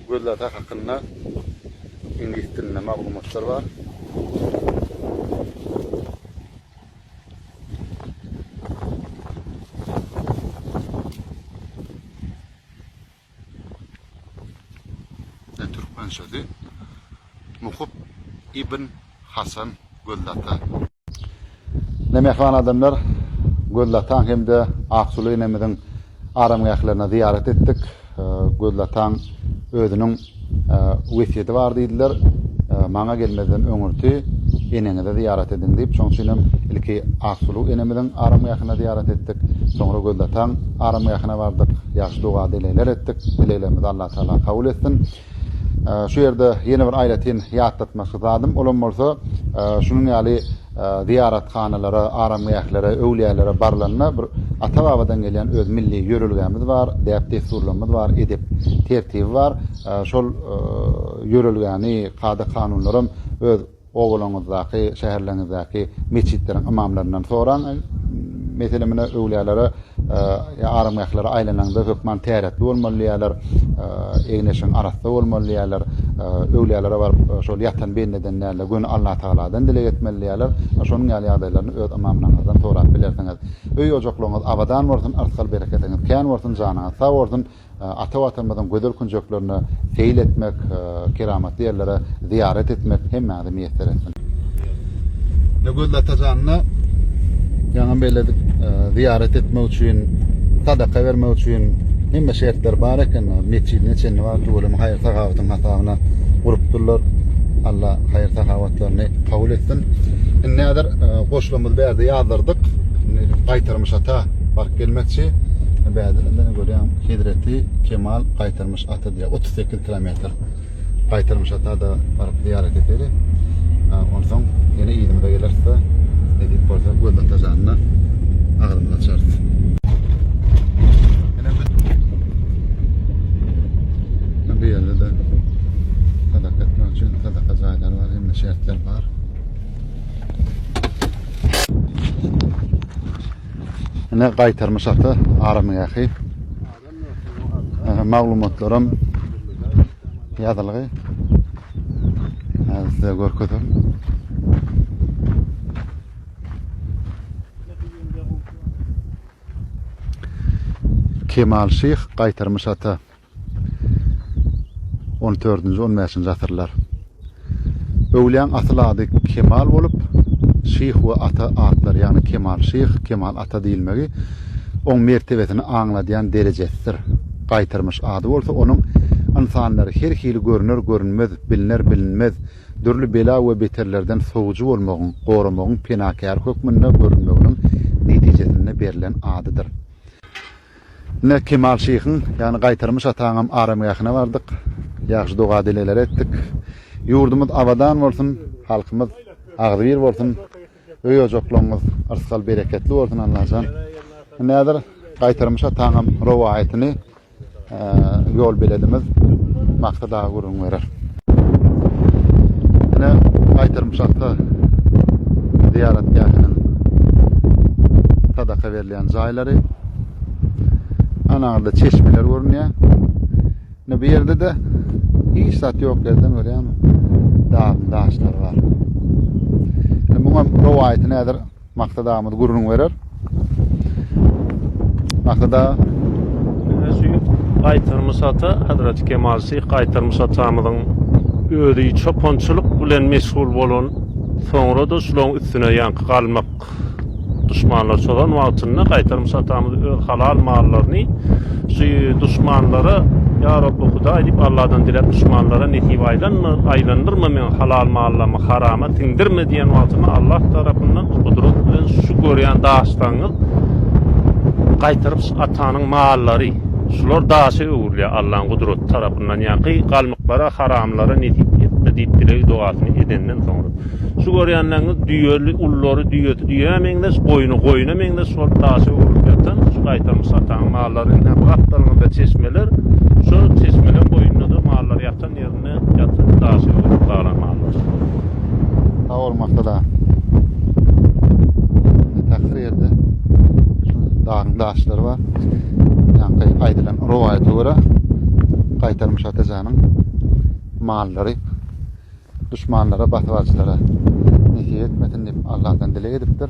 gözlata hakkında İngiliz dilinde maglumatlar var. Türkmen sözü Muhib İbn Hasan Göllata. Nemehvan adamlar Göllatan hem de Aksulu inemizin aramgahlarına ziyaret ettik. Göllatan özünün vesiyeti var dediler. Maňa gelmeden öňürti enene de ziyaret edin diýip şoňsynem ilki Aksulu inemizin aramgahına ziyaret ettik. Soňra Göllatan aramgahına bardyk. Ýaşy duga dileler etdik. Dilelerimiz Allah Taala kabul etsin. Şu yerde yeni bir aýlatyn ýatlatmak istadim. Olam bolsa şunun ýaly ziyarethanelere, aramgahlary, öwliýalary barlanma bir ata-babadan gelen öz milli ýörelgämiz bar, däp desturlarymyz bar, edip tertibi bar. Şol ýörelgäni, kada kanunlarym öz ogulaňyzdaky, şäherleriňizdaky meçitleriň imamlaryndan soran meselemine öwliýalary aramgahlary aýlananda hökman täretli bolmalylar, egneşiň arasynda bolmalylar, öwliýalara bar şol ýatan beýnedenlerle gün Allah Taala'dan dile etmeliler. Şonuň ýaly ýagdaýlaryny öz imamlaryňyzdan sorap bilersiňiz. Öý ojokluňyz abadan bolsun, artgal bereketiňiz kän bolsun, janyňyz sag bolsun. Ata watanymyzyň gözel kunjoklarını feýil etmek, keramatly ýerlere ziyaret etmek hemmäde meýesser etsin. Ne Göllata janyna ýa-da belli ziyaret etmek üçin, sadaka vermek üçin hemme şertler bar eken, meçidine çenli var, ulum haýyr sagawatyň hasabyna gurupdurlar. Allah haýyr sagawatlaryny kabul etsin. Näder goşlamyz berdi ýazdyrdyk. Gaýtarmyş ata bark gelmekçi. Bäzilerinden görýän Hidreti Kemal gaýtarmyş ata diýip 38 kilometr gaýtarmyş ata da baryp ziyaret eteli. Onsoň ýene ýylymyza gelerse edip bolsa Göllata janyna agyrmyza çardy. Bu ýerde de sadaka etmek üçin sadaka jaýlary bar, hem şertler bar. Ne gaýtarmyş ata aramgahy. Maglumatlarym ýazylgy. Hazda görkezim. Kemal Şeyh gaýtarmyş ata 14-15 asyrlar. Öwliýan aslady Kemal bolup Şeyh we ata atlar, ýani Kemal Şeyh, Kemal ata diýilmegi oň mertebesini aňladýan derejesidir. Gaýtarmyş ady bolsa onuň insanlary her hili görünür, görünmez, bilinir, bilinmez, dürli bela we beterlerden sowuju bolmagyň, gorumagyň penakär hökmünde görünmeginiň netijesinde berilen adydyr. Ne Kemal Şeyhiň, ýani gaýtarmyş ataňam aramgahyna bardyk. Ýaşy duga dileler etdik. Ýurdumyz abadan bolsun, halkymyz agdyr bolsun. Öý ojoklarymyz artgal bereketli bolsun Allah'tan. Näder gaýtarmyş ataňam rowaýatyny ýol beledimiz maksada gurun verer. Ene gaýtarmyş ata ziyaretgahynyň sadaka berilen jaýlary, anaňda çeşmeler görünýär. Ne bir ýerde de hiç sat ýok derden görýärmi? Daşlar var. Buňa rowaýaty nädir? Maksadamyz gurun verer. Maksada gaýtarmyş ata Hazrat Kemal Şeyh gaýtarmyş atamyzyň özi çopançylyk bilen meşgul bolan, soňra da şulaň üstüne ýanky galmak düşmanlar solan wagtyna gaýtarmyş atamyz öz halal mallaryny şu düşmanlara ya Rabbi Huda edip Allah'dan dilep düşmanlara netip aylandırma men halal mallamy harama tindirme diýen wagtyna Allah tarapyndan kudret bilen şu görýän daşlaňyz gaýtarmyş atanyň mallary şular daşy öwürler Allah'ın kudret tarapyndan ýa-ni galmyklara haramlara netip etme diýip dilek duasyny edenden soňra şu görýänleriňiz düýeli ullary düýeti düýämeňler goýuna meňler şol daşy öwürlerden şu gaýtarmyş atanyň mallaryny atlaryny çeşmeler şu çeşmeler boyunda da mallar yatan yerine yatan daşy bağlan mallar. Ta olmakda da takdir ýerde dağın daşları var. Yani aýdylan rowaýaty görä gaýtarmış atajanyň mallary düşmanlara, batwarçylara nihet etmesin diýip Allahdan dilek edipdir.